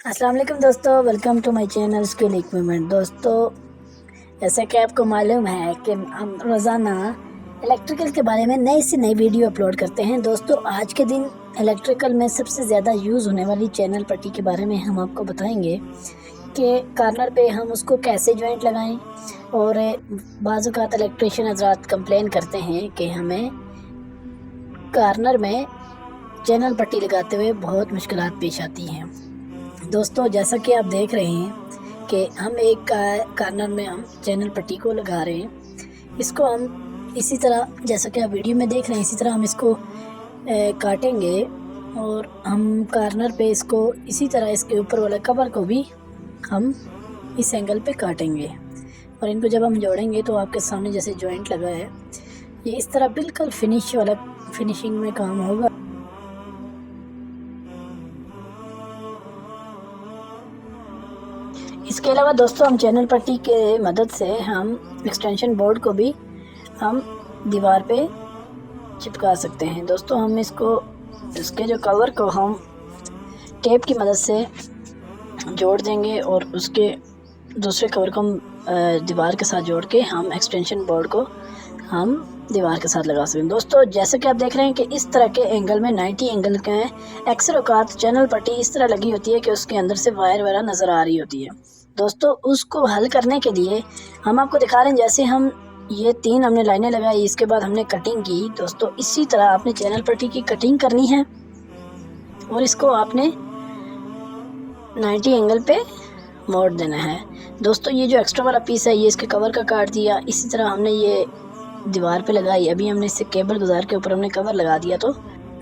अस्सलाम वालेकुम दोस्तों, welcome to my channel skill equipment. दोस्तों, जैसा कि आपको मालूम है कि हम रोज़ाना इलेक्ट्रिकल के बारे में नई से नई वीडियो अपलोड करते हैं। दोस्तों, आज के दिन इलेक्ट्रिकल में सबसे ज़्यादा यूज़ होने वाली चैनल पट्टी के बारे में हम आपको बताएंगे कि कार्नर पे हम उसको कैसे जॉइंट लगाएं। और बाज़ औक़ात इलेक्ट्रीशियन हज़रात कंप्लेन करते हैं कि हमें कार्नर में चैनल पट्टी लगाते हुए बहुत मुश्किलात पेश आती हैं। दोस्तों, जैसा कि आप देख रहे हैं कि हम एक कार्नर में हम चैनल पट्टी को लगा रहे हैं। इसको हम इसी तरह, जैसा कि आप वीडियो में देख रहे हैं, इसी तरह हम इसको काटेंगे और हम कार्नर पे इसको इसी तरह इसके ऊपर वाला कवर को भी हम इस एंगल पे काटेंगे। और इनको जब हम जोड़ेंगे तो आपके सामने जैसे जॉइंट लगा है, ये इस तरह बिल्कुल फिनिशिंग में काम होगा। इसके अलावा दोस्तों, हम चैनल पट्टी के मदद से हम एक्सटेंशन बोर्ड को भी हम दीवार पे चिपका सकते हैं। दोस्तों, हम इसके जो कवर को हम टेप की मदद से जोड़ देंगे और उसके दूसरे कवर को हम दीवार के साथ जोड़ के हम एक्सटेंशन बोर्ड को हम दीवार के साथ लगा सकते हैं। दोस्तों, जैसे कि आप देख रहे हैं कि इस तरह के एंगल में 90 एंगल के हैं। अक्सर औकात चैनल पट्टी इस तरह लगी होती है कि उसके अंदर से वायर वगैरह नज़र आ रही होती है। दोस्तों, उसको हल करने के लिए हम आपको दिखा रहे हैं, जैसे हम ये 3 हमने लाइनें लगाई, इसके बाद हमने कटिंग की। दोस्तों, इसी तरह आपने चैनल पट्टी की कटिंग करनी है और इसको आपने 90 एंगल पे मोड़ देना है। दोस्तों, ये जो एक्स्ट्रा वाला पीस है, ये इसके कवर का काट दिया। इसी तरह हमने ये दीवार पे लगाई। अभी हमने इससे केबल गुजार के ऊपर हमने कवर लगा दिया। तो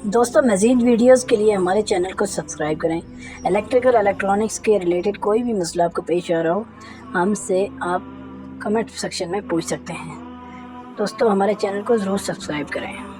दोस्तों, मज़ीद वीडियोस के लिए हमारे चैनल को सब्सक्राइब करें। इलेक्ट्रॉनिक्स के रिलेटेड कोई भी मसला आपको पेश आ रहा हो, हमसे आप कमेंट सेक्शन में पूछ सकते हैं। दोस्तों, हमारे चैनल को ज़रूर सब्सक्राइब करें।